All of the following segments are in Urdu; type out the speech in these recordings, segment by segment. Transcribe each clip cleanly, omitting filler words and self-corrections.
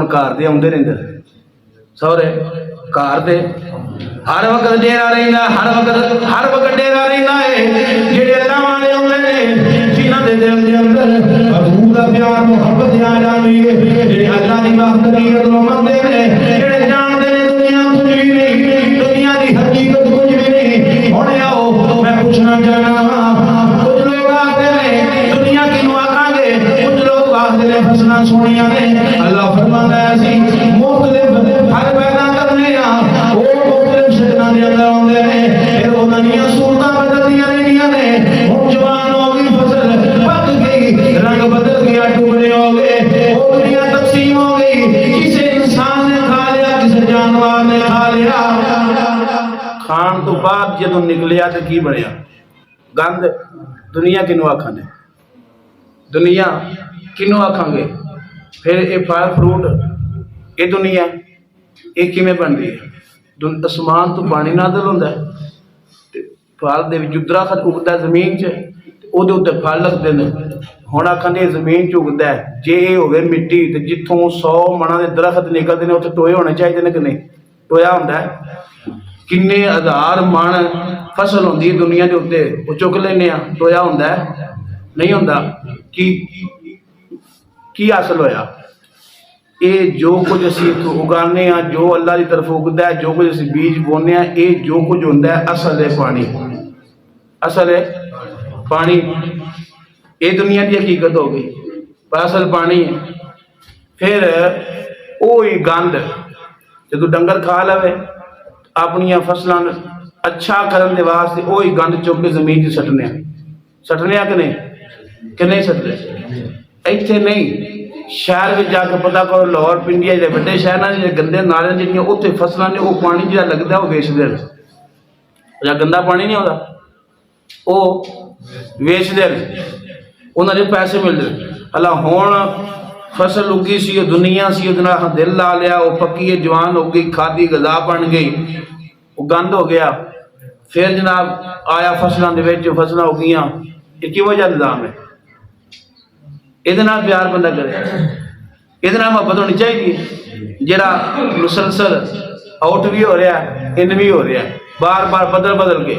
ਘਰ ਦੇ ਆਉਂਦੇ ਰਹਿੰਦੇ ਸਹੁਰੇ ਘਰ ਦੇ ਹਰ ਵਕਤ ਡੇਰਾ ਰਹਿੰਦਾ ਹਰ ਵਕਤ ਡੇਰਾ ਰਹਿੰਦਾ ਹੈ ਜਿਹੜੇ ਅੱਲਾਹ ਵਾਲੇ ਹੁੰਦੇ ਨੇ ਜਿਨ੍ਹਾਂ ਦੇ ਦਿਲ ਦੇ ਅੰਦਰ ਹਜ਼ੂਰ ਦਾ ਪਿਆਰ ਮੁਹੱਬਤ ਆ ਜਾਂਦੀ ਹੈ ਜਿਹੜੇ ਅੱਲਾਹ ਦੀ ਵਫ਼ਾਦਾਰੀਅਤ ਨੂੰ ਮੰਨਦੇ ਨੇ ਜਿਹੜੇ ਜਾਣਦੇ ਨੇ ਦੁਨੀਆ ਕੁਝ ਵੀ ਨਹੀਂ ਦੁਨੀਆ ਦੀ ਹਕੀਕਤ ਕੁਝ ਵੀ ਨਹੀਂ ਹੁਣ ਆਓ ਮੈਂ ਪੁੱਛਣਾ ਚਾਹਣਾ ਕੁਝ ਲੋਕ ਆਖਦੇ ਨੇ ਦੁਨੀਆ ਕਿਨੂੰ ਆਖਾਂਗੇ ਕੁਝ ਲੋਕ ਆਖਦੇ ਨੇ ਫਸਲਾਂ ਸੋਹਣੀਆਂ ਨੇ ਅੱਲਾਹ ਫਰਮਾਉਂਦਾ ਹੈ ਅਸੀਂ ਮੁਖਤਲਿਫ ਫਲ ਪੈਦਾ ਕਰਨੇ ਆ ਉਹ ਮੁਖਤਲਿਫ ਸ਼ਕਲਾਂ ਦੇ ਅੰਦਰ ਆਉਂਦੇ ਨੇ ਫਿਰ ਉਹਨਾਂ ਦੀਆਂ ਸੂਰਤਾਂ ਬਦਲਦੀਆਂ ਰਹਿੰਦੀਆਂ ਨੇ ਹੁਣ ਜਵਾਨ ਹੋ ਗਈ ਫਸਲ ਪੱਕ ਗਈ ਰੰਗ ਬਦਲ ਗਿਆ ਟੁਕੜੇ ਹੋ ਗਏ ਉਹ ਦੁਨੀਆ ਤਕਸੀਮ ਹੋ ਗਈ ਕਿਸੇ ਇਨਸਾਨ ਨੇ ਖਾ ਲਿਆ ਕਿਸੇ ਜਾਨਵਰ ਨੇ ਖਾ ਲਿਆ ਖਾਣ ਤੋਂ ਬਾਅਦ ਜਦੋਂ ਨਿਕਲਿਆ ਤਾਂ ਕੀ ਬਣਿਆ ਗੰਦ ਦੁਨੀਆ ਕਿਨੂੰ ਆਖਾਂਗੇ ਦੁਨੀਆ ਕਿਨੂੰ ਆਖਾਂਗੇ ਫਿਰ ਇਹ ਫਲ ਫਰੂਟ ਇਹ ਦੁਨੀਆ ਇਹ ਕਿਵੇਂ ਬਣਦੀ ਹੈ ਅਸਮਾਨ ਤੋਂ ਪਾਣੀ ਨਾਜ਼ਲ ਹੁੰਦਾ ਤੇ ਫਲ ਦੇ ਵਿੱਚ ਦਰਖਤ ਉਗਦਾ ਜ਼ਮੀਨ 'ਚ ਉਹਦੇ ਉੱਤੇ ਫਲ ਲੱਗਦੇ ਨੇ ਹੁਣ ਆਖਾਂਗੇ ਜ਼ਮੀਨ 'ਚ ਉਗਦਾ ਜੇ ਇਹ ਹੋਵੇ ਮਿੱਟੀ ਤੇ ਜਿੱਥੋਂ 100 ਮਣਾਂ ਦੇ ਦਰਖਤ ਨਿਕਲਦੇ ਨੇ ਉੱਥੇ ਟੋਏ ਹੋਣੇ ਚਾਹੀਦੇ ਨੇ ਕਿ ਨਹੀਂ ਟੋਇਆ ਹੁੰਦਾ ਕਿੰਨੇ ਹਜ਼ਾਰ ਮਣ ਫਸਲ ਹੁੰਦੀ ਹੈ ਦੁਨੀਆ ਦੇ ਉੱਤੇ ਉਹ ਚੁੱਕ ਲੈਂਦੇ ਆ ਟੋਇਆ ਹੁੰਦਾ ਨਹੀਂ ਹੁੰਦਾ ਕੀ ਹਾਸਲ ਹੋਇਆ ਇਹ ਜੋ ਕੁਝ ਅਸੀਂ ਉਗਾਉਂਦੇ ਹਾਂ ਜੋ ਅੱਲਾਹ ਦੀ ਤਰਫ ਉਗਦਾ ਹੈ ਜੋ ਕੁਝ ਅਸੀਂ ਬੀਜ ਬੋਨੇ ਹਾਂ ਇਹ ਜੋ ਕੁਝ ਹੁੰਦਾ ਹੈ ਅਸਲ ਹੈ ਪਾਣੀ ਅਸਲ ਹੈ ਪਾਣੀ ਇਹ ਦੁਨੀਆ ਦੀ ਹਕੀਕਤ ਹੋ ਗਈ ਪਰ ਅਸਲ ਪਾਣੀ ਹੈ ਫਿਰ ਉਹ ਹੀ ਗੰਦ ਜਦੋਂ ਡੰਗਰ ਖਾ ਲਵੇ ਆਪਣੀਆਂ ਫਸਲਾਂ ਨੂੰ ਅੱਛਾ ਕਰਨ ਦੇ ਵਾਸਤੇ ਉਹ ਹੀ ਗੰਦ ਚੁੱਕ ਕੇ ਜ਼ਮੀਨ 'ਚ ਸੱਟਨੇ ਆ ਕਿ ਨਹੀਂ ਸੱਟਦੇ ਇੱਥੇ ਨਹੀਂ ਸ਼ਹਿਰ ਵਿੱਚ ਜਾ ਕੇ ਪਤਾ ਕਰੋ ਲਾਹੌਰ ਪਿੰਡੀਆ ਜਿਹੜੇ ਵੱਡੇ ਸ਼ਹਿਰਾਂ ਦੇ ਗੰਦੇ ਨਾਲਿਆਂ ਜਿਹੜੀਆਂ ਉੱਥੇ ਫਸਲਾਂ ਨੇ ਉਹ ਪਾਣੀ ਜਿਹੜਾ ਲੱਗਦਾ ਉਹ ਵੇਚਦੇ ਨੇ ਜਾਂ ਗੰਦਾ ਪਾਣੀ ਨਹੀਂ ਆਉਂਦਾ ਉਹ ਵੇਚਦੇ ਨੇ ਉਹਨਾਂ ਦੇ ਪੈਸੇ ਮਿਲਦੇ ਹਲਾ ਹੁਣ ਫਸਲ ਉੱਗੀ ਸੀ ਉਹ ਦੁਨੀਆ ਸੀ ਉਹਦੇ ਨਾਲ ਦਿਲ ਲਾ ਲਿਆ ਉਹ ਪੱਕੀ ਹੈ ਜਵਾਨ ਹੋ ਗਈ ਖਾਦੀ ਗਜ਼ਾ ਬਣ ਗਈ ਉਹ ਗੰਦ ਹੋ ਗਿਆ ਫਿਰ ਜਨਾਬ ਆਇਆ ਫਸਲਾਂ ਦੇ ਵਿੱਚ ਫਸਲਾਂ ਹੋ ਗਈਆਂ ਇਹ ਕੀ ਵਜ੍ਹਾ ਨਿਜ਼ਾਮ ਹੈ ਇਹਦੇ ਨਾਲ ਪਿਆਰ ਬੰਦਾ ਕਰੇ ਇਹਦੇ ਨਾਲ ਮੁਹੱਬਤ ਹੋਣੀ ਚਾਹੀਦੀ ਜਿਹੜਾ ਮੁਸਲਸਲ ਆਊਟ ਵੀ ਹੋ ਰਿਹਾ ਇਨ ਵੀ ਹੋ ਰਿਹਾ ਬਾਰ ਬਦਲ ਕੇ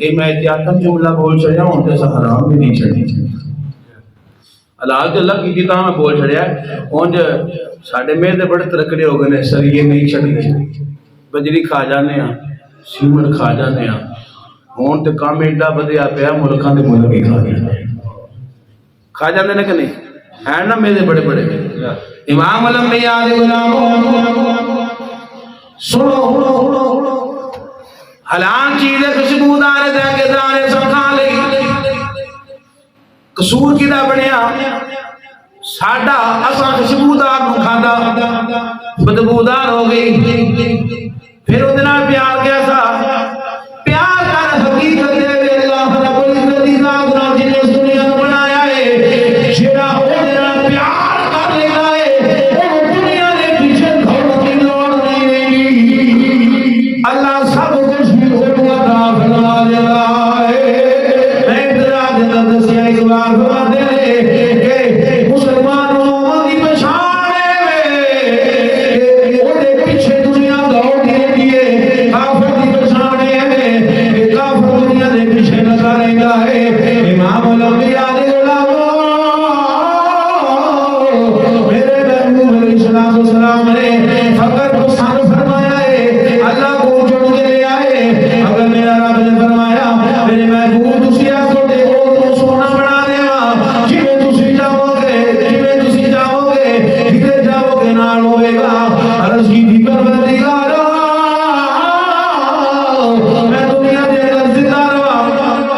یہ میں احتیاطاً جملہ بول چڑیا ہوں تو ایسا حرام بھی نہیں چڑھی حلال تو اللہ کی میں بول چڑیا ہوں ساڈے میرے بڑے ترکڑے ہو گئے سریے نہیں چڑھتے بجری کھا جانے ہیں سیمنٹ کھا جانے ہیں ہوں تو کام ایڈا بدیا پیا ملکوں کے ملک بھی کھا جانے ہیں کہ نہیں ہے نا میرے بڑے بڑے امام الانبیاء علیہ السلام سنو حلال چیزیں خوشبودار ذائقےدار سب کھا لئی قصور کدا بنیا ساڈا اساں خوشبودار نو کھادا بدبودار ہو گئی پھر وہ پیار کیسا پیار کر حقیقت دے اللہ رب العزت دی ذات نال جن اس دنیا نو بنایا ہے جڑا وہ پیار کر لینا ہے وہ دنیا دے پیچھے دھوڑ کی لوڑ نہیں اللہ سب کچھ بھی ہوگا عطا فرما دیتا ہے میں ابتدا دے دسیا ایک بار فرما دے کہ مسلمانوں دی پہچان ہے وہ دے پیچھے دنیا دوڑ دی ہے کافر دی پہچان ہے کہ کافر دنیا دے پیچھے لگا رہتا ہے امام الانبیاء علیہ میرے محبوب علیہ السلام نے فقط کو سان فرمایا ہے اللہ کو جڑ کے لے آئے اگر میرا رب نے فرمایا میرے محبوب تسی آ کو دے وہ سونا بنا دے جویں تسی جاؤ گے جدھر جاؤ گے نال ہوے گا عرض کی بھی پروردگار میں دنیا دے اندر زندہ رہا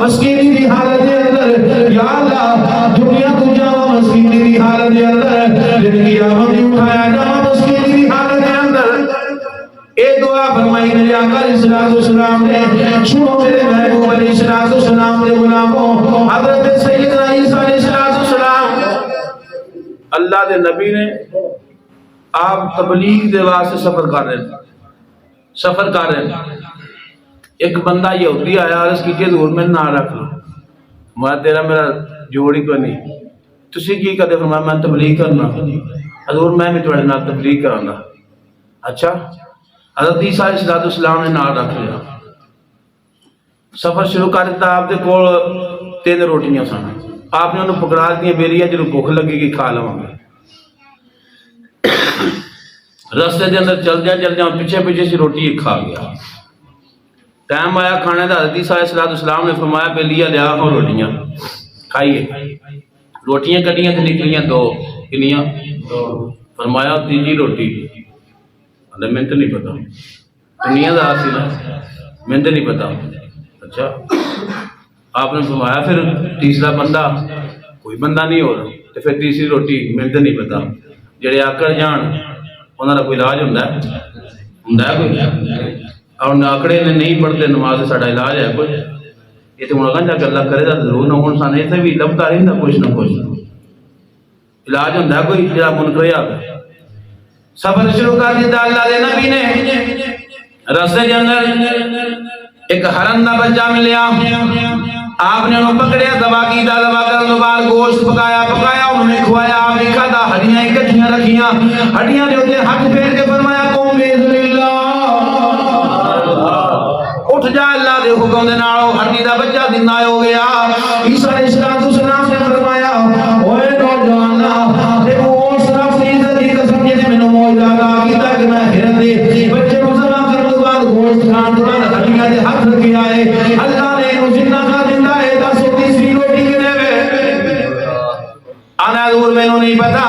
مسکینی دی حالت دے اندر یا اللہ دنیا تو جاؤ مسکینی دی حالت دے اندر زندگی آمد اٹھایا جاؤ مسکینی دی حالت دے اندر اے دعا فرمائی میرے آقا علیہ السلام نے سنو میرے محبوب علیہ السلام دے غلاموں حضرت سیدنا عیسیٰ علیہ السلام اللہ دے نبی نے آپ تبلیغ دے واسطے سفر کر رہے ہیں ایک بندہ یہودی آیا عرض کی کہ حضور میں نہ رکھ لو میں تیرا میرا جوڑ ہی کوئی نہیں تسی کی کہتے فرمایا میں تبلیغ کرنا حضور میں بھی تھوڑے نال تبلیغ کرانا اچھا حضرت عیسیٰ علیہ السلام نے نال رکھ لیا سفر شروع کر دیتا آپ دے کول 3 روٹیاں سن آپ نے انہوں پکڑا دیا بیلیا جنہوں بھوک لگے گی کھا لوں گے رستے دے اندر چل جاؤ پیچھے سے روٹی ایک کھا گیا ٹائم آیا کھانے دا حضرت عیسیٰ علیہ السلام نے فرمایا بیلیا لیا اور روٹیاں کھائیے روٹیاں کٹیاں تو نکلیاں 2 کنیاں فرمایا تیجی روٹی میں تو نہیں پتا دنیا دا سی نا میں تو نہیں پتا اچھا آپ نے فرمایا پھر تیسرا بندہ کوئی بندہ نہیں ہو رہا تو پھر تیسری روٹی میں تو نہیں پتا جڑے آکڑ جان انہوں کا کوئی علاج ہوں کوئی اور آکڑے نے نہیں پڑھتے نماز سے ساڈا علاج ہے کوئی یہ تو ہوں جا کے اللہ کرے گا ضرور نہ ہوں سان اتنے بھی لبتا رہتا کچھ نہ کچھ علاج ہوں کوئی جڑا منکریا سفر شروع کر دیتا اللہ دے نبی نے رستے کے اندر ایک ہرن دا بچہ ملیا آپ نے انہوں پکڑیا دبا کیتا دبا کرنے بعد گوشت پکایا انہوں نے کھوایا آپ نے کھاتا ہڈیاں اکٹھیاں رکھیاں ہڈیاں نے ہوتے ہاتھ پھیر کے فرمایا قوم باذن اللہ اٹھ جا اللہ دے حکم دے نال ہڈی دا بچہ زندہ ہو گیا عیسیٰ علیہ السلام نے فرمایا اوے نوجوان تے وہ صرف عزت دی قسم جے مینوں موعظہ عطا کیتا کہ میں ہرن دے بچے کو ذبح کرنے کے بعد گوشت کھان تو بعد ہڈیاں دے ہاتھ رکھے آئے اللہ نے انہوں زندہ کر دیندا ہے 10 اور تیسری روٹی کے دے آنا حضور مینوں نہیں پتا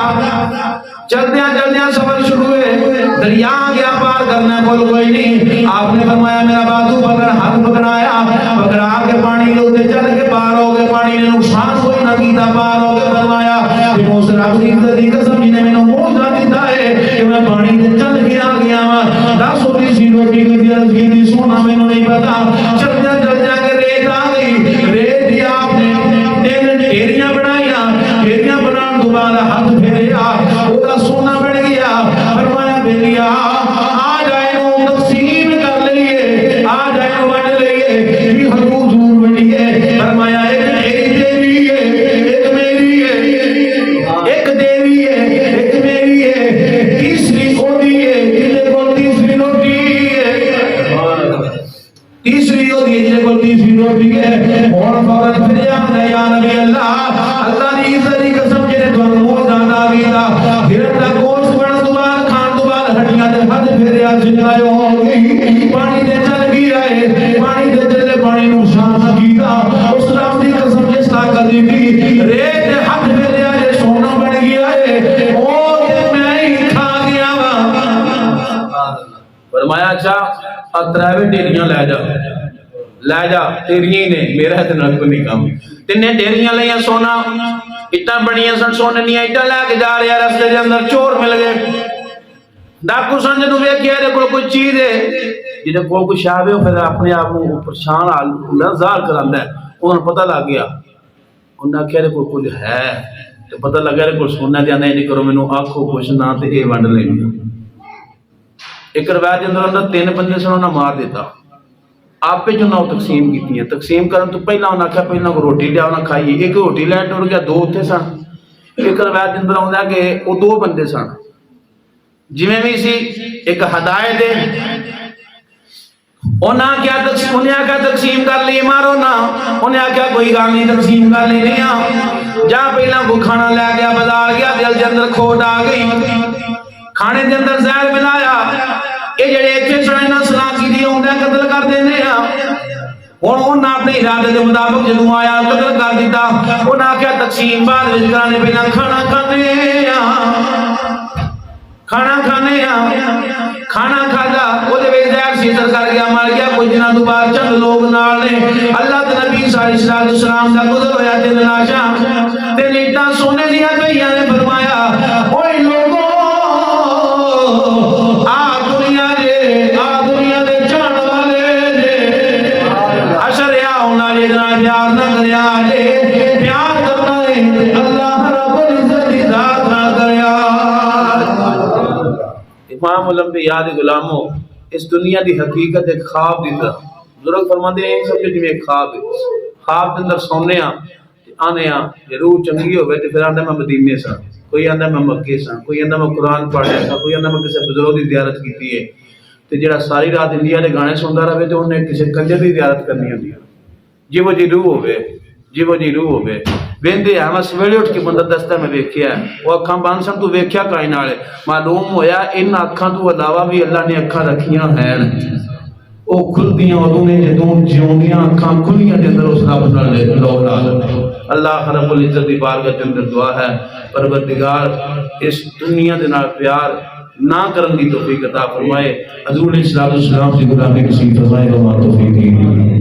چلدیاں سفر شروع ہوئے دریا گیا پار کرنا کوئی نہیں آپ نے فرمایا میرا بازو پکڑ ہاتھ پکڑا کے پانی کے اوپر چل کے پار ہو گئے پانی نے نقصان کوئی نہ کیتا پار ہو گئے فرمایا کہ اس رب کی عزت دی قسم جی نے مینوں موعظہ دیتا ہے کہ میں پانی تے چل کے آ گیا ہاں 10 اور تیسری روٹی کی عرض کی سونا مینوں نہیں پتا چلدیاں کے ریت آ گئی ریت دی آپ نے 3 ڈھیریاں بنائیاں ڈھیریاں بنان تو بعد ہاتھ پھیریا سونا بڑھ گیا فرمایا بیلیا آ جائے تقسیم کر لیے آ جائے بڑھ لیے یہ حضور دور بڑھیے فرمایا ایک دیوی ہے ایک میری ہے ایک دیوی ہے ایک میری ہے تیسری کھوڑی ہے جنہیں کو تیسری روٹی ہے تیسری زندہ ہو گئی پانی دے چل گیا ہے پانی دے چلے پانی نو شانت کیتا اس رب دی قسم جس طاقت دی ریت ہاتھ میں لیا ہے سونا بن گیا ہے او تے میں ہی کھا گیا وا فرمایا اچھا اتراوے ڈیریاں لے جا تیریاں نے میرا تے نہ کوئی کام تینے ڈیریاں لیا سونا اٹا بڑیاں سن سونے نہیں اٹا لے کے جا رہا رستے دے اندر چور مل گئے ڈاکو سن جدوں ویکھیا دے کول کوئی چیز ہے جے کول کوئی شاہ ہے پھر اپنے آپ کو پریشان حال ظاہر کراندا ہے انہوں پتہ لگ گیا انہاں آکھیا دے کول کچھ ہے تے پتہ لگا دے کول سونا دے نہیں نہیں کرو مینوں آکھو کچھ نہ تے اے ونڈ لینی ایک روایت دے اندر 3 بندے سن انہاں مار دیتا آپ پہ جو نہ تقسیم کی ہیں تقسیم کرن تو پہلا انہاں کہا پہلا کو روٹی لیا انہاں کھائی ایک روٹی لے ٹر گیا 2 اتنے سن ایک روایت دے اندر آندا کہ وہ 2 بندے سن جویں بھی سی ایک ہدایت ہے انہاں کیا تقسیم کر لی مارو نہ انہاں کیا کوئی گل نہیں تقسیم کر لی نہیں جا پہلا کو کھانا لے گیا بازار گیا دل دے اندر کھوٹ آ گئی کھانے دے اندر زہر ملایا یہ جڑے اتنے سنے نہ سلا کی دی ہوندے قتل کر دینے ہن انہاں اپنے ارادے دے مطابق جدوں آیا قتل کر دیتا انہاں کیا تقسیم بعد وچ کرانے پہلا کھانا کھانا کھادا او دے وچ زہر سیزر کر گیا مر گیا کوئی دناں تو بعد چند لوگ نال نے اللہ دے نبی صلی اللہ علیہ وسلم دا گزر ہویا تے لاشاں تے نیٹاں سونے دیاں پئیاں نے فرمایا اوئے لوگو پیار نہ کریا پیار کرنا ہے اللہ رب العزت کی ذات نہ کریا امام الانبیاء دے غلاموں اس دنیا دی حقیقت ایک خواب دی طرح بزرگ فرماندے ہیں سب جو ایک خواب ہے خواب دے اندر سونے آنے روح چنگی ہوئے تو پھر آندا میں مدینے سا کوئی آندا میں مکے سا کوئی آندا میں قرآن پڑھیا سا کوئی آندا میں کسی بزرگ دی زیارت کیتی ہے تو جڑا ساری رات انڈیا دے گانے سندا رہے تو انہیں کسی کنجر دی زیارت کرنی ہوندی ہے جی وہ جی روح ہوئے ویندے ہیں میں سویلے اٹھ کے بندہ دستہ میں ویکھیا ہے وہ اکھاں بند سن تو ویکھیا کائیں نالے معلوم ہویا ان اکھاں تو علاوہ بھی اللہ نے اکھاں رکھیاں ہیں او کھل دیاں ادوں نے جدوں جیوندیاں اکھاں کھلیاں دے اندر اس رب نال لوگ اللہ رب العزت دی بارگاہ دے اندر دعا ہے پروردگار اس دنیا دے نال پیار نہ کرن دی توفیق عطا فرمائے حضور علیہ الصلوۃ والسلام کی غلامی نصیب فرمائے گا ما توفیق